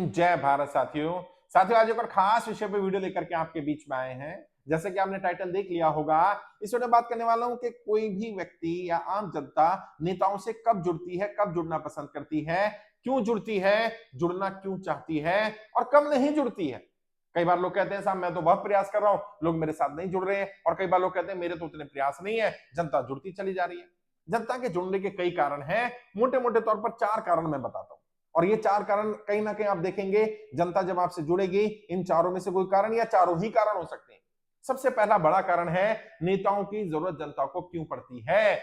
हिंद, जय भारत। साथियों साथियों आज एक और खास विषय पे वीडियो लेकर के आपके बीच में आए हैं। जैसे कि आपने टाइटल देख लिया होगा, इस वीडियो में बात करने वाला हूं कि कोई भी व्यक्ति या आम जनता नेताओं से कब जुड़ती है, कब जुड़ना पसंद करती है, क्यों जुड़ती है, जुड़ना क्यों चाहती है और कब नहीं जुड़ती है। कई बार लोग कहते हैं साहब मैं तो बहुत प्रयास कर रहा हूं, लोग मेरे साथ नहीं जुड़ रहे हैं, और कई बार लोग कहते हैं मेरे तो उतने प्रयास नहीं है, जनता जुड़ती चली जा रही है। जनता के जुड़ने के कई कारण हैं, मोटे मोटे तौर पर 4 कारण मैं बताता हूं। और ये 4 कारण कहीं ना कहीं आप देखेंगे, जनता जब आपसे जुड़ेगी, इन चारों में से कोई कारण या चारों ही कारण हो सकते हैं। सबसे पहला बड़ा कारण है, नेताओं की जरूरत जनता को क्यों पड़ती है।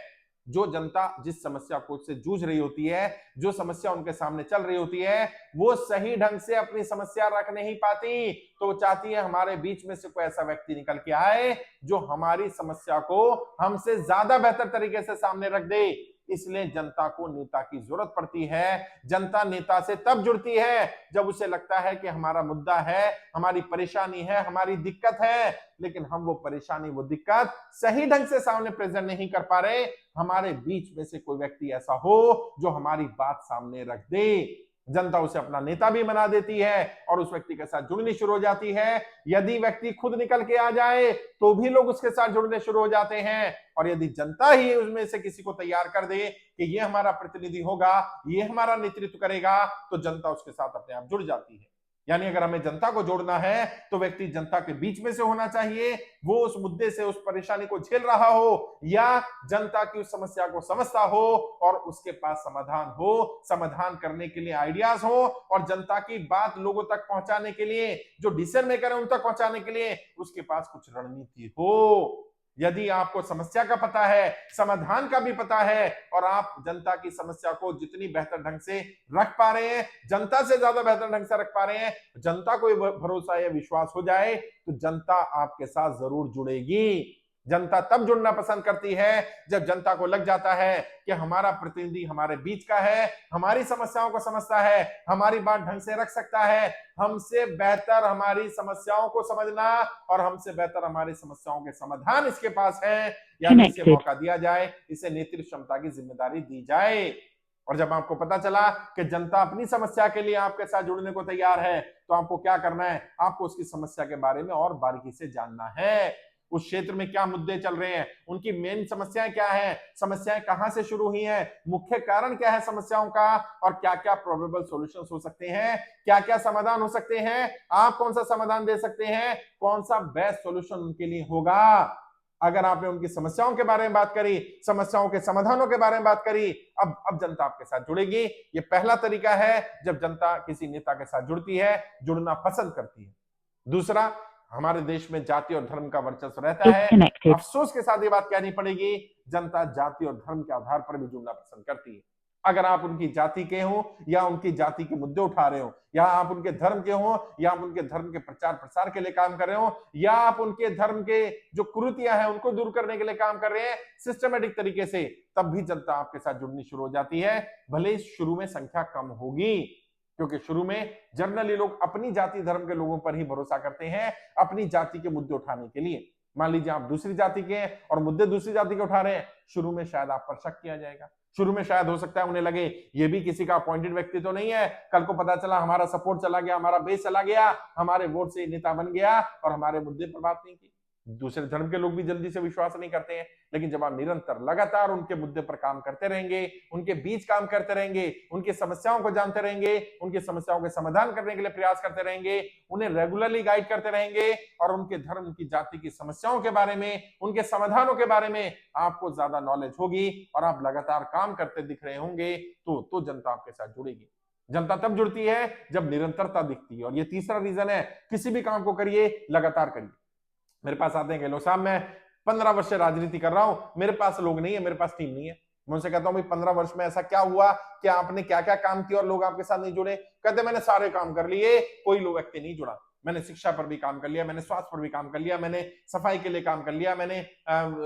जो जनता जिस समस्या को से जूझ रही होती है, जो समस्या उनके सामने चल रही होती है, वो सही ढंग से अपनी समस्या रख नहीं पाती, तो वो चाहती है हमारे बीच में से कोई ऐसा व्यक्ति निकल के आए जो हमारी समस्या को हमसे ज्यादा बेहतर तरीके से सामने रख दे। इसलिए जनता को नेता की जरूरत पड़ती है। जनता नेता से तब जुड़ती है जब उसे लगता है कि हमारा मुद्दा है, हमारी परेशानी है, हमारी दिक्कत है, लेकिन हम वो परेशानी, वो दिक्कत सही ढंग से सामने प्रेजेंट नहीं कर पा रहे। हमारे बीच में से कोई व्यक्ति ऐसा हो जो हमारी बात सामने रख दे। जनता उसे अपना नेता भी बना देती है और उस व्यक्ति के साथ जुड़नी शुरू हो जाती है। यदि व्यक्ति खुद निकल के आ जाए तो भी लोग उसके साथ जुड़ने शुरू हो जाते हैं, और यदि जनता ही उसमें से किसी को तैयार कर दे कि ये हमारा प्रतिनिधि होगा, ये हमारा नेतृत्व करेगा, तो जनता उसके साथ अपने आप जुड़ जाती है। यानी अगर हमें जनता को जोड़ना है तो व्यक्ति जनता के बीच में से होना चाहिए, वो उस मुद्दे से, उस परेशानी को झेल रहा हो या जनता की उस समस्या को समझता हो और उसके पास समाधान हो, समाधान करने के लिए आइडियाज हो, और जनता की बात लोगों तक पहुंचाने के लिए, जो डिसीजन मेकर है उन तक पहुंचाने के लिए उसके पास कुछ रणनीति हो। यदि आपको समस्या का पता है, समाधान का भी पता है, और आप जनता की समस्या को जितनी बेहतर ढंग से रख पा रहे हैं, जनता से ज्यादा बेहतर ढंग से रख पा रहे हैं, जनता को भरोसा या विश्वास हो जाए, तो जनता आपके साथ जरूर जुड़ेगी। जनता तब जुड़ना पसंद करती है जब जनता को लग जाता है कि हमारा प्रतिनिधि हमारे बीच का है, हमारी समस्याओं को समझता है, हमारी बात ढंग से रख सकता है, हमसे बेहतर हमारी समस्याओं को समझना और हमसे बेहतर हमारी समस्याओं के समाधान इसके पास है। यानी इसे मौका दिया जाए, इसे नेतृत्व क्षमता की जिम्मेदारी दी जाए। और जब आपको पता चला कि जनता अपनी समस्या के लिए आपके साथ जुड़ने को तैयार है, तो आपको क्या करना है, आपको उसकी समस्या के बारे में और बारीकी से जानना है। उस क्षेत्र में क्या मुद्दे चल रहे हैं, उनकी मेन समस्याएं क्या हैं, समस्याएं कहां से शुरू हुई हैं, मुख्य कारण क्या है समस्याओं का, और क्या क्या प्रोबेबल सॉल्यूशंस हो सकते हैं, क्या क्या समाधान हो सकते हैं, आप कौन सा समाधान दे सकते हैं, कौन सा बेस्ट सॉल्यूशन उनके लिए होगा। अगर आपने उनकी समस्याओं के बारे में बात करी, समस्याओं के समाधानों के बारे में बात करी, अब जनता आपके साथ जुड़ेगी। ये पहला तरीका है जब जनता किसी नेता के साथ जुड़ती है, जुड़ना पसंद करती है। दूसरा, हमारे देश में जाति और धर्म का वर्चस्व रहता है। अफसोस के साथ ये बात कहनी पड़ेगी, जनता जाति और धर्म के आधार पर भी जुड़ना पसंद करती है। अगर आप उनकी जाति के हो या उनकी जाति के मुद्दे उठा रहे हो, या आप उनके धर्म के हो या आप उनके धर्म के प्रचार प्रसार के लिए काम कर रहे हो, या आप उनके धर्म के जो कुरीतियां हैं उनको दूर करने के लिए काम कर रहे हैं सिस्टमेटिक तरीके से, तब भी जनता आपके साथ जुड़नी शुरू हो जाती है। भले शुरू में संख्या कम होगी, क्योंकि शुरू में जनरली लोग अपनी जाति धर्म के लोगों पर ही भरोसा करते हैं अपनी जाति के मुद्दे उठाने के लिए। मान लीजिए आप दूसरी जाति के हैं और मुद्दे दूसरी जाति के उठा रहे हैं, शुरू में शायद आप पर शक किया जाएगा, शुरू में शायद हो सकता है उन्हें लगे ये भी किसी का अपॉइंटेड व्यक्ति तो नहीं है, कल को पता चला हमारा सपोर्ट चला गया, हमारा बेस चला गया, हमारे वोट से नेता बन गया और हमारे मुद्दे पर बात नहीं की। दूसरे धर्म के लोग भी जल्दी से विश्वास नहीं करते हैं, लेकिन जब आप निरंतर लगातार उनके मुद्दे पर काम करते रहेंगे, उनके बीच काम करते रहेंगे, उनकी समस्याओं को जानते रहेंगे, उनकी समस्याओं के समाधान करने के लिए प्रयास करते रहेंगे, उन्हें रेगुलरली गाइड करते रहेंगे और उनके धर्म की जाति की समस्याओं के बारे में, उनके समाधानों के बारे में आपको ज्यादा नॉलेज होगी और आप लगातार काम करते दिख रहे होंगे, तो जनता आपके साथ जुड़ेगी। जनता तब जुड़ती है जब निरंतरता दिखती है। और ये तीसरा रीजन है, किसी भी काम को करिए, लगातार करिए। मेरे पास आते हैं कि लो साहब मैं 15 वर्ष से राजनीति कर रहा हूं, मेरे पास लोग नहीं है, मेरे पास टीम नहीं है। मैं उनसे कहता हूं भाई 15 वर्ष में ऐसा क्या हुआ कि आपने क्या क्या काम किया और लोग आपके साथ नहीं जुड़े। कहते मैंने सारे काम कर लिए, कोई लोग व्यक्ति नहीं जुड़ा। मैंने शिक्षा पर भी काम कर लिया, मैंने स्वास्थ्य पर भी काम कर लिया, मैंने सफाई के लिए काम कर लिया, मैंने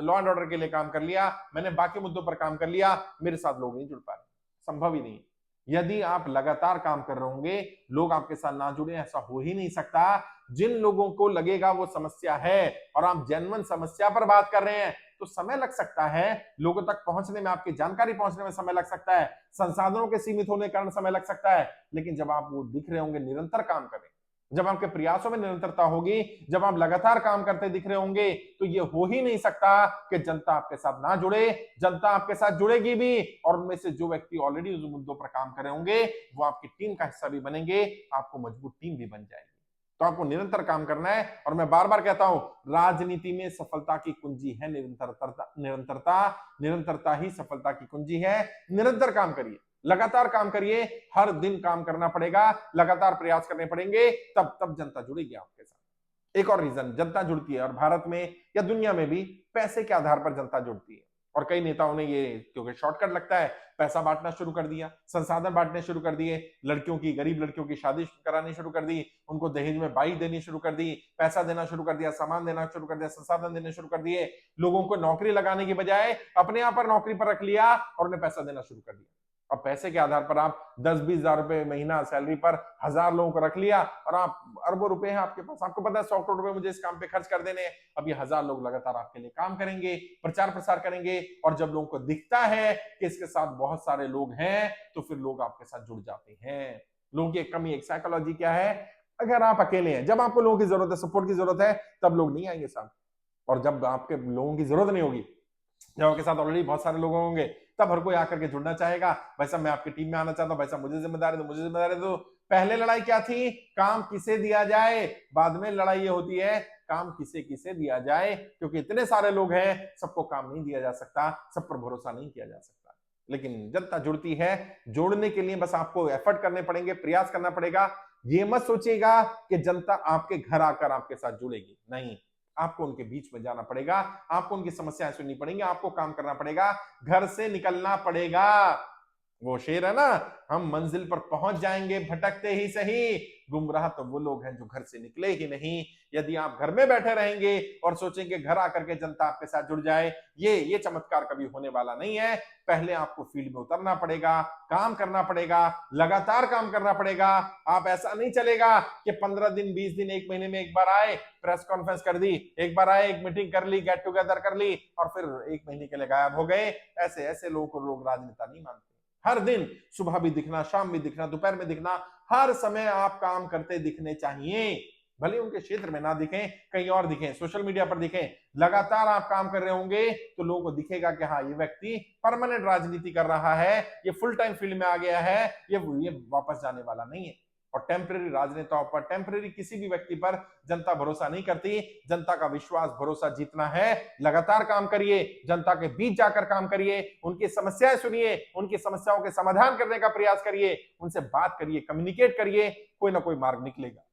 लॉ एंड ऑर्डर के लिए काम कर लिया, मैंने बाकी मुद्दों पर काम कर लिया, मेरे साथ लोग नहीं जुड़ पा रहे। संभव ही नहीं। यदि आप लगातार काम कर रहे होंगे, लोग आपके साथ ना जुड़े, ऐसा हो ही नहीं सकता। जिन लोगों को लगेगा वो समस्या है और आप जेन्युइन समस्या पर बात कर रहे हैं, तो समय लग सकता है, लोगों तक पहुंचने में, आपकी जानकारी पहुंचने में समय लग सकता है, संसाधनों के सीमित होने के कारण समय लग सकता है। लेकिन जब आप वो दिख रहे होंगे, निरंतर काम करें, जब आपके प्रयासों में निरंतरता होगी, जब आप लगातार काम करते दिख रहे होंगे, तो ये हो ही नहीं सकता कि जनता आपके साथ ना जुड़े। जनता आपके साथ जुड़ेगी भी, और उनमें से जो व्यक्ति ऑलरेडी उस मुद्दों पर काम कर रहे होंगे, वो आपकी टीम का हिस्सा भी बनेंगे, आपको मजबूत टीम भी बन जाएगी। तो आपको निरंतर काम करना है। और मैं बार बार कहता हूं, राजनीति में सफलता की कुंजी है निरंतरता। निरंतरता निरंतरता ही सफलता की कुंजी है। निरंतर काम करिए, लगातार काम करिए, हर दिन काम करना पड़ेगा, लगातार प्रयास करने पड़ेंगे, तब तब जनता जुड़ेगी आपके साथ। एक और रीजन जनता जुड़ती है, और भारत में या दुनिया में भी पैसे के आधार पर जनता जुड़ती है। और कई नेताओं ने ये, क्योंकि शॉर्टकट लगता है, पैसा बांटना शुरू कर दिया, संसाधन बांटने शुरू कर दिए, लड़कियों की, गरीब लड़कियों की शादी करानी शुरू कर दी, उनको दहेज में बाइक देनी शुरू कर दी, पैसा देना शुरू कर दिया, सामान देना शुरू कर दिया, संसाधन देने शुरू कर दिए, लोगों को नौकरी लगाने की बजाय अपने यहाँ पर नौकरी पर रख लिया और उन्हें पैसा देना शुरू कर दिया। अब पैसे के आधार पर आप 10-20 हजार रुपए महीना सैलरी पर 1000 लोगों को रख लिया, और आप अरबों रुपए हैं आपके पास, आपको पता है 100 करोड़ रुपए मुझे इस काम पे खर्च कर देने हैं। अब ये 1000 लोग लगातार आपके लिए काम करेंगे, प्रचार प्रसार करेंगे, और जब लोगों को दिखता है कि इसके साथ बहुत सारे लोग हैं, तो फिर लोग आपके साथ जुड़ जाते हैं। लोगों की एक कमी, एक साइकोलॉजी क्या है, अगर आप अकेले हैं, जब आपको लोगों की जरूरत है, सपोर्ट की जरूरत है, तब लोग नहीं आएंगे साथ। और जब आपके लोगों की जरूरत नहीं होगी, जब आपके साथ ऑलरेडी बहुत सारे लोग होंगे, तब हर कोई आकर के जुड़ना चाहेगा। भाई साहब मैं आपकी टीम में आना चाहता हूं, भाई साहब मुझे जिम्मेदारी दो, मुझे जिम्मेदारी दो। पहले लड़ाई क्या थी, काम किसे दिया जाए, बाद में लड़ाई ये होती है काम किसे किसे दिया जाए, क्योंकि इतने सारे लोग हैं, सबको काम नहीं दिया जा सकता, सब पर भरोसा नहीं किया जा सकता। लेकिन जनता जुड़ती है, जोड़ने के लिए बस आपको एफर्ट करने पड़ेंगे, प्रयास करना पड़ेगा। ये मत सोचिएगा कि जनता आपके घर आकर आपके साथ जुड़ेगी, नहीं, आपको उनके बीच में जाना पड़ेगा, आपको उनकी समस्याएं सुननी पड़ेंगी, आपको काम करना पड़ेगा, घर से निकलना पड़ेगा। वो शेर है ना, हम मंजिल पर पहुंच जाएंगे भटकते ही सही, गुमराह तो वो लोग हैं जो घर से निकले ही नहीं। यदि आप घर में बैठे रहेंगे और सोचेंगे घर आकर के जनता आपके साथ जुड़ जाए, ये चमत्कार कभी होने वाला नहीं है। पहले आपको फील्ड में उतरना पड़ेगा, काम करना पड़ेगा, लगातार काम करना पड़ेगा। आप ऐसा नहीं चलेगा कि 15 दिन, 20 दिन, 1 महीने में एक बार आए, प्रेस कॉन्फ्रेंस कर दी, एक बार आए, एक मीटिंग कर ली, गेट टुगेदर कर ली, और फिर 1 महीने के लिए गायब हो गए। ऐसे लोगों को लोग राजनेता नहीं मानते। हर दिन सुबह भी दिखना, शाम भी दिखना, दोपहर में दिखना, हर समय आप काम करते दिखने चाहिए। भले उनके क्षेत्र में ना दिखें, कहीं और दिखें, सोशल मीडिया पर दिखें, लगातार आप काम कर रहे होंगे तो लोगों को दिखेगा कि हाँ, ये व्यक्ति परमानेंट राजनीति कर रहा है, ये फुल टाइम फील्ड में आ गया है, ये वापस जाने वाला नहीं है। और टेम्परेरी राजनेताओं पर, टेम्परेरी किसी भी व्यक्ति पर जनता भरोसा नहीं करती। जनता का विश्वास, भरोसा जीतना है, लगातार काम करिए, जनता के बीच जाकर काम करिए, उनकी समस्याएं सुनिए, उनकी समस्याओं के समाधान करने का प्रयास करिए, उनसे बात करिए, कम्युनिकेट करिए, कोई ना कोई मार्ग निकलेगा।